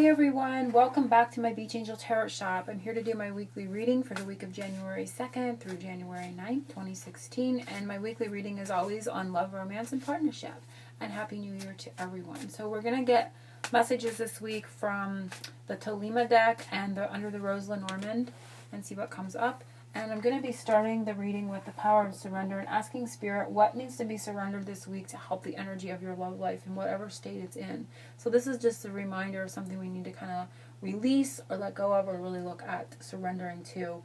Hi everyone, welcome back to my Beach Angel Tarot Shop. I'm here to do my weekly reading for the week of January 2nd through January 9th, 2016. And my weekly reading is always on love, romance, and partnership. And Happy New Year to everyone. So we're going to get messages this week from the Tolima deck and the Under the Rose Lenormand and see what comes up. And I'm going to be starting the reading with the power of surrender and asking Spirit what needs to be surrendered this week to help the energy of your love life in whatever state it's in. So this is just a reminder of something we need to kind of release or let go of or really look at surrendering to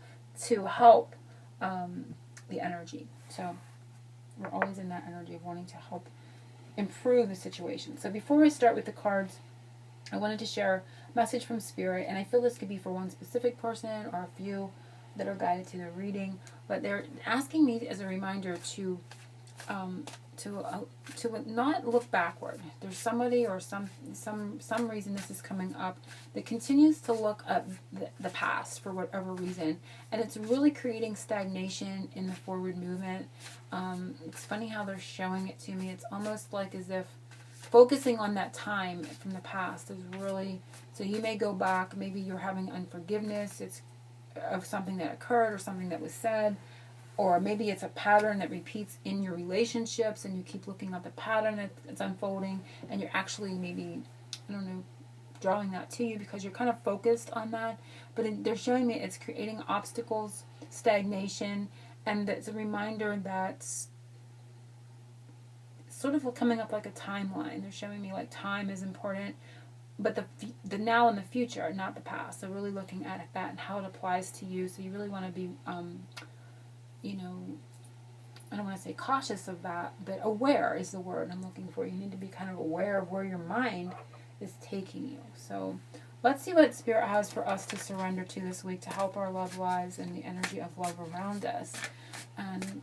help the energy. So we're always in that energy of wanting to help improve the situation. So before I start with the cards, I wanted to share a message from Spirit, and I feel this could be for one specific person or a few that are guided to the reading, but they're asking me as a reminder to not look backward. There's somebody or some reason this is coming up that continues to look at the past for whatever reason, and it's really creating stagnation in the forward movement. It's funny how they're showing it to me. It's almost like as if focusing on that time from the past is really, so you may go back, maybe you're having unforgiveness, it's of something that occurred or something that was said, or maybe it's a pattern that repeats in your relationships and you keep looking at the pattern that's unfolding and you're actually maybe, I don't know, drawing that to you because you're kind of focused on that. But they're showing me it's creating obstacles, stagnation, and it's a reminder that's sort of coming up like a timeline. They're showing me like time is important, but the now and the future are not the past. So really looking at that and how it applies to you. So you really want to be, I don't want to say cautious of that, but aware is the word I'm looking for. You need to be kind of aware of where your mind is taking you. So let's see what Spirit has for us to surrender to this week to help our love lives and the energy of love around us. And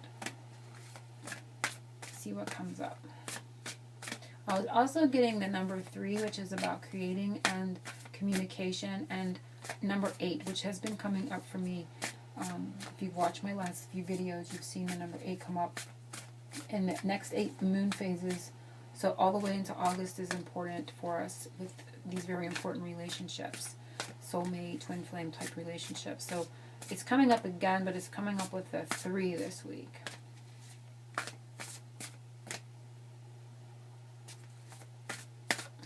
see what comes up. I was also getting the number 3, which is about creating and communication, and number 8, which has been coming up for me. If you've watched my last few videos, you've seen the number 8 come up. And the next 8 moon phases, so all the way into August, is important for us with these very important relationships. Soulmate, twin flame type relationships. So it's coming up again, but it's coming up with the 3 this week.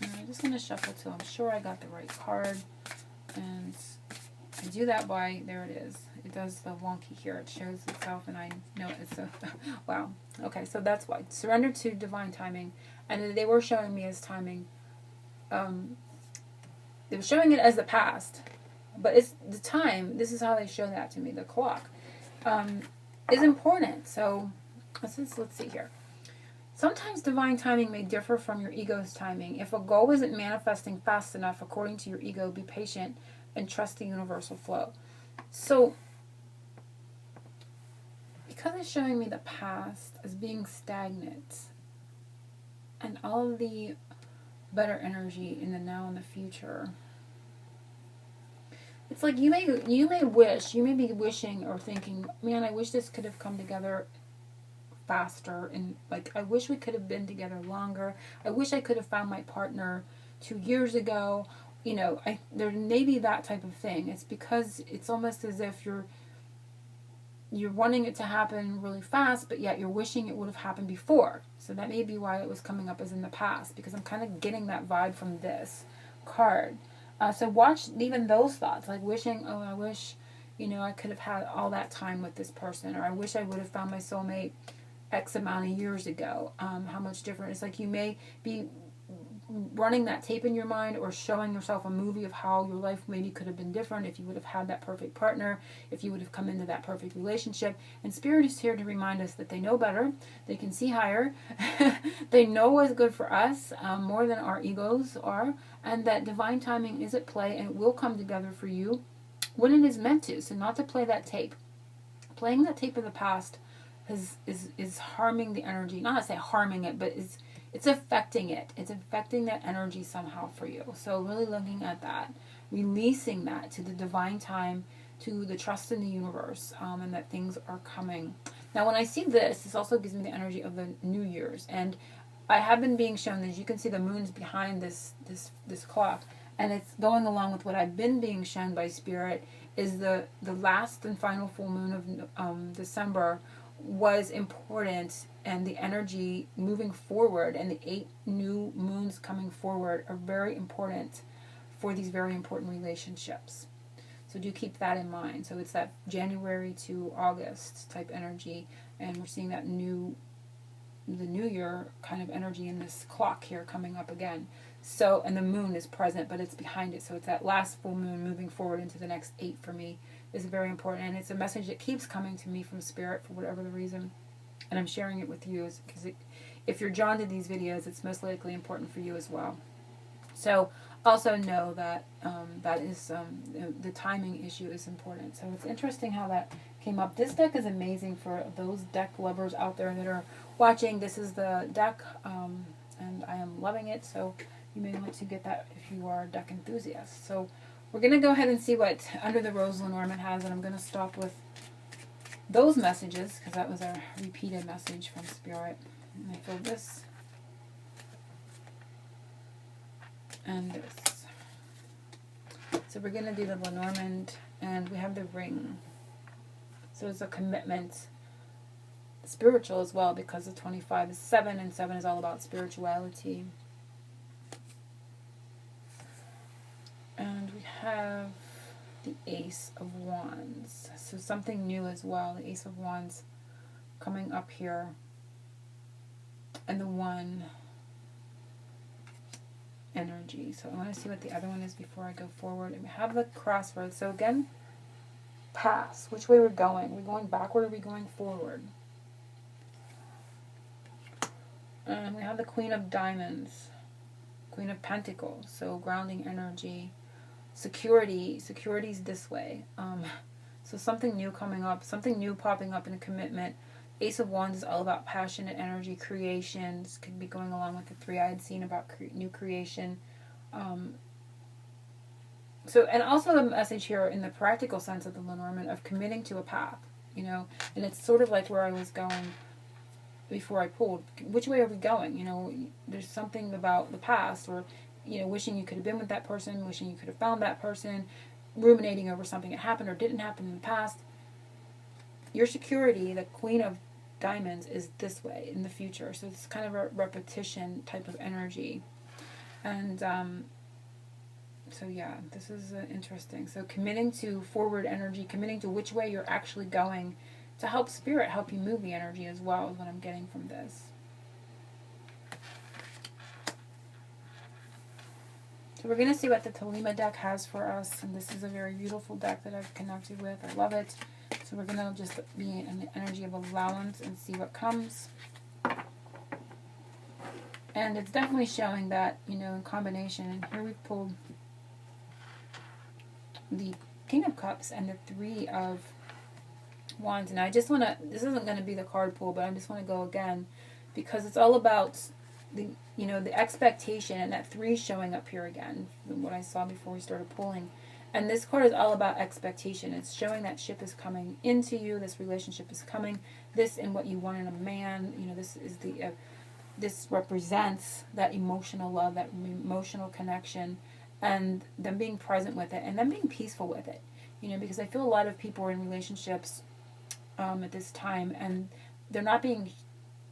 I'm just going to shuffle till I'm sure I got the right card. And I do that by, there it is. It does the wonky here. It shows itself and I know it's a, wow. Okay, so that's why. Surrender to divine timing. And they were showing me as timing. They were showing it as the past. But it's the time, this is how they show that to me, the clock, is important. So let's see here. Sometimes divine timing may differ from your ego's timing. If a goal isn't manifesting fast enough according to your ego, be patient and trust the universal flow. So, because it's showing me the past as being stagnant and all of the better energy in the now and the future, it's like you may be wishing or thinking, man, I wish this could have come together faster, and like I wish we could have been together longer. I wish I could have found my partner 2 years ago. There may be that type of thing. It's because it's almost as if you're wanting it to happen really fast, but yet you're wishing it would have happened before. So that may be why it was coming up as in the past, because I'm kind of getting that vibe from this card. So watch even those thoughts, like wishing, oh, I wish, I could have had all that time with this person, or I wish I would have found my soulmate X amount of years ago. How much different. It's like you may be running that tape in your mind or showing yourself a movie of how your life maybe could have been different if you would have had that perfect partner, if you would have come into that perfect relationship. And Spirit is here to remind us that they know better, they can see higher, they know what's good for us more than our egos are, and that divine timing is at play and it will come together for you when it is meant to. So not to play that tape. Playing that tape of the past is harming the energy. Not to say harming it, but it's affecting it. It's affecting that energy somehow for you. So really looking at that, releasing that to the divine time, to the trust in the universe, and that things are coming. Now when I see this also gives me the energy of the New Year's. And I have been being shown, as you can see, the moon's behind this clock. and it's going along with what I've been being shown by Spirit, is the last and final full moon of December was important, and the energy moving forward and the 8 new moons coming forward are very important for these very important relationships. So do keep that in mind. So it's that January to August type energy, and we're seeing that the new year kind of energy in this clock here coming up again. So, and the moon is present, but it's behind it. So it's that last full moon moving forward into the next 8 for me is very important. And it's a message that keeps coming to me from Spirit for whatever the reason. And I'm sharing it with you because if you're drawn to these videos, it's most likely important for you as well. So also know that that is the timing issue is important. So it's interesting how that came up. This deck is amazing for those deck lovers out there that are watching. This is the deck, and I am loving it. So you may want to get that if you are a deck enthusiast. So we're going to go ahead and see what Under the Rose Lenormand has, and I'm going to stop with those messages because that was a repeated message from Spirit. And I feel this and this. So we're going to do the Lenormand, and we have the ring. So it's a commitment, spiritual as well, because the 25 is 7, and 7 is all about spirituality. And we have the Ace of Wands. So something new as well. The Ace of Wands coming up here. And the 1 energy. So I want to see what the other one is before I go forward. And we have the Crossroads. So again, pass. Which way we're going? Are we going backward or are we going forward? And we have the Queen of Diamonds. Queen of Pentacles. So grounding energy. Security. Security's this way. So something new coming up. Something new popping up in a commitment. Ace of Wands is all about passionate energy, creations. Could be going along with the 3 I had seen about new creation. So, and also a message here in the practical sense of the Lenormand of committing to a path, you know. And it's sort of like where I was going before I pulled. Which way are we going? You know, there's something about the past, or, you know, wishing you could have been with that person, wishing you could have found that person, ruminating over something that happened or didn't happen in the past. Your security, the Queen of Diamonds, is this way in the future. So it's kind of a repetition type of energy. And so yeah, this is interesting. So committing to forward energy, committing to which way you're actually going to help Spirit help you move the energy as well, is what I'm getting from this. So we're going to see what the Tolima deck has for us. And this is a very beautiful deck that I've connected with. I love it. So we're going to just be in the energy of allowance and see what comes. And it's definitely showing that, you know, in combination. And here we've pulled the King of Cups and the 3 of Wands. And I just want to, this isn't going to be the card pull, but I just want to go again because it's all about the, you know, the expectation, and that 3 showing up here again, what I saw before we started pulling. And this card is all about expectation. It's showing that ship is coming into you. This relationship is coming. This and what you want in a man. You know, this is the this represents that emotional love, that emotional connection, and them being present with it, and them being peaceful with it. You know, because I feel a lot of people are in relationships at this time, and they're not being,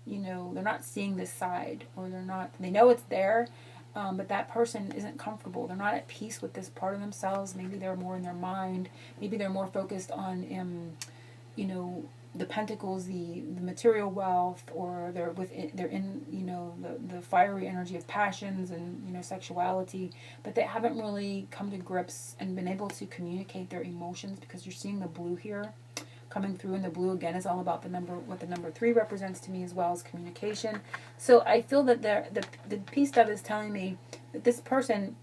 you know, they're not seeing this side, or they're not. They know it's there. But that person isn't comfortable. They're not at peace with this part of themselves. Maybe they're more in their mind. Maybe they're more focused on, you know, the pentacles, the material wealth, or they're in, you know, the fiery energy of passions and, you know, sexuality. But they haven't really come to grips and been able to communicate their emotions, because you're seeing the blue here coming through, and the blue again is all about the number, what the number 3 represents to me, as well as communication. So I feel that the peace stuff is telling me that this person,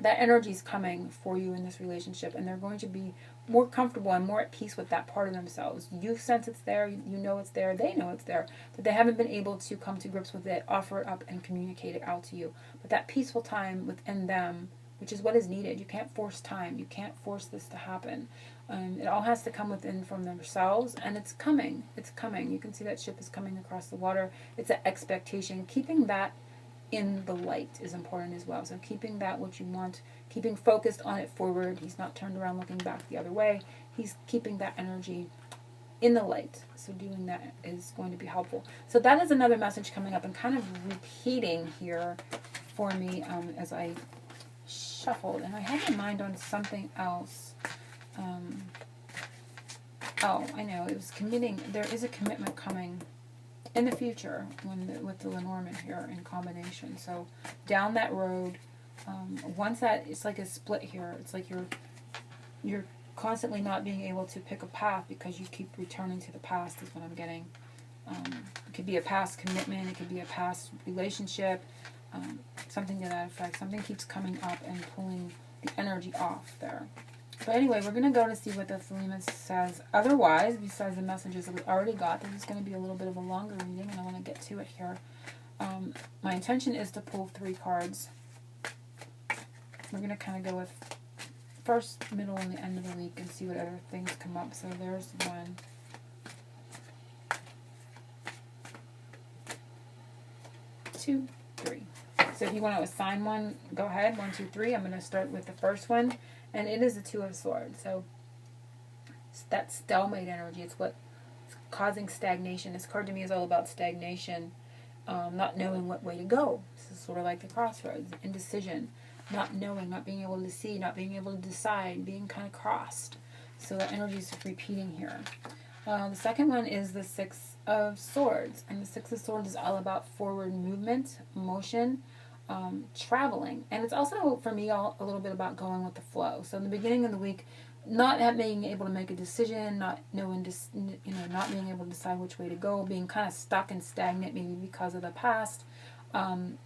that energy is coming for you in this relationship, and they're going to be more comfortable and more at peace with that part of themselves. You sense it's there, you know it's there, they know it's there, but they haven't been able to come to grips with it, offer it up, and communicate it out to you. But that peaceful time within them, which is what is needed. You can't force time. You can't force this to happen. It all has to come within from themselves, and it's coming. It's coming. You can see that ship is coming across the water. It's an expectation. Keeping that in the light is important as well. So keeping that what you want, keeping focused on it forward. He's not turned around looking back the other way. He's keeping that energy in the light. So doing that is going to be helpful. So that is another message coming up and kind of repeating here for me as I shuffled. And I had my mind on something else. Oh, I know. It was committing. There is a commitment coming in the future with the Lenormand here in combination. So down that road, once that, it's like a split here. It's like you're constantly not being able to pick a path because you keep returning to the past is what I'm getting. It could be a past commitment. It could be a past relationship. Something to that effect. Something keeps coming up and pulling the energy off there. But anyway, we're going to go to see what the Thelema says. Otherwise, besides the messages that we already got, this is going to be a little bit of a longer reading, and I want to get to it here. My intention is to pull 3 cards. We're going to kind of go with first, middle, and the end of the week and see what other things come up. So there's 1. 2, 3. So if you want to assign one, go ahead. 1, 2, 3. I'm going to start with the first one. And it is the 2 of Swords. So that stalemate energy. It's what's causing stagnation. This card to me is all about stagnation. Not knowing what way to go. This is sort of like the crossroads. Indecision. Not knowing, not being able to see, not being able to decide, being kind of crossed. So that energy is repeating here. The second one is the 6 of Swords. And the 6 of Swords is all about forward movement, motion, traveling. And it's also, for me, a little bit about going with the flow. So in the beginning of the week, not being able to make a decision, not knowing, not being able to decide which way to go, being kind of stuck and stagnant, maybe because of the past,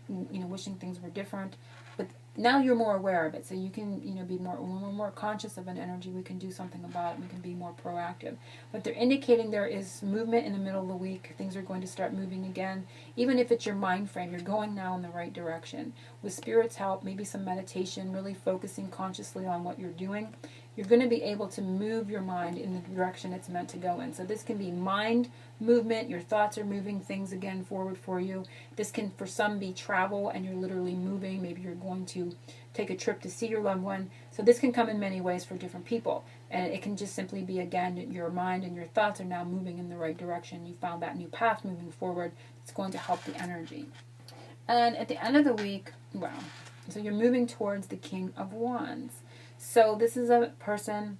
wishing things were different. But now you're more aware of it, so you can, be more, when we're more conscious of an energy, we can do something about it. We can be more proactive. But they're indicating there is movement in the middle of the week. Things are going to start moving again. Even if it's your mind frame, you're going now in the right direction. With Spirit's help, maybe some meditation, really focusing consciously on what you're doing, you're going to be able to move your mind in the direction it's meant to go in. So this can be mind movement. Your thoughts are moving things again forward for you. This can, for some, be travel, and you're literally moving. Maybe you're going to take a trip to see your loved one. So this can come in many ways for different people. And it can just simply be, again, your mind and your thoughts are now moving in the right direction. You found that new path moving forward. It's going to help the energy. And at the end of the week, wow. So you're moving towards the King of Wands. So this is a person,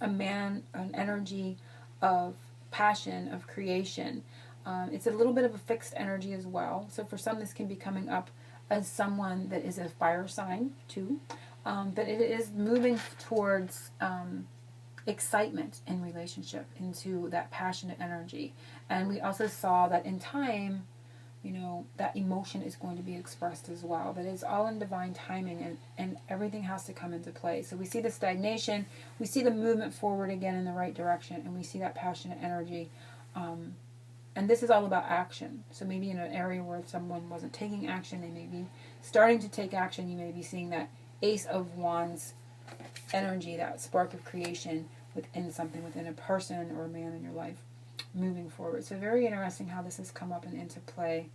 a man, an energy of passion, of creation. It's a little bit of a fixed energy as well. So for some, this can be coming up as someone that is a fire sign too. But it is moving towards excitement in relationship, into that passionate energy. And we also saw that in time, that emotion is going to be expressed as well. But it's all in divine timing, and everything has to come into play. So we see the stagnation, we see the movement forward again in the right direction, and we see that passionate energy. And this is all about action. So maybe in an area where someone wasn't taking action, they may be starting to take action. You may be seeing that Ace of Wands energy, that spark of creation within something, within a person or a man in your life, moving forward. So very interesting how this has come up and into play.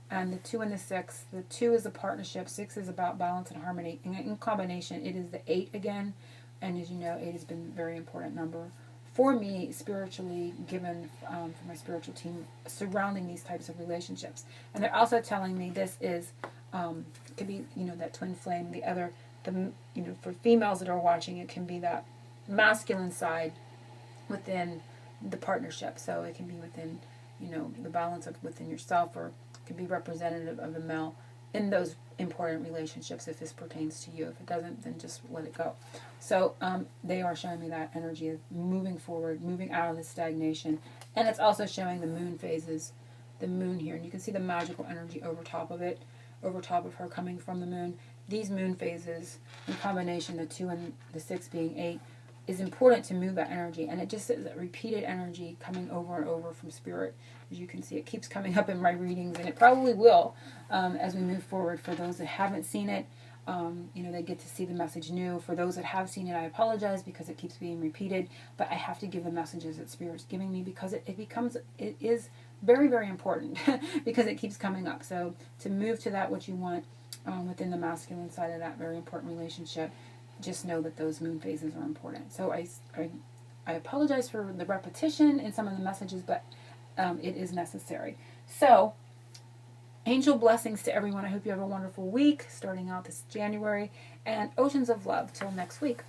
And the 2 and the 6. The 2 is a partnership. 6 is about balance and harmony. In combination, it is the 8 again. And as you know, 8 has been a very important number for me spiritually, given for my spiritual team, surrounding these types of relationships. And they're also telling me this is, could be, that twin flame. The other, for females that are watching, it can be that masculine side within the partnership. So it can be within, the balance of within yourself, or it can be representative of a male in those important relationships if this pertains to you. If it doesn't, then just let it go. So they are showing me that energy of moving forward, moving out of the stagnation. And it's also showing the moon phases, the moon here. And you can see the magical energy over top of it, over top of her coming from the moon. These moon phases, in combination, the 2 and the 6 being 8, is important to move that energy. And it just is that repeated energy coming over and over from Spirit. As you can see, it keeps coming up in my readings, and it probably will as we move forward. For those that haven't seen it, they get to see the message new. For those that have seen it, I apologize because it keeps being repeated, but I have to give the messages that Spirit's giving me, because it is Very, very important because it keeps coming up. So to move to that what you want within the masculine side of that very important relationship, just know that those moon phases are important. So I apologize for the repetition in some of the messages, but it is necessary. So angel blessings to everyone. I hope you have a wonderful week starting out this January, and oceans of love till next week.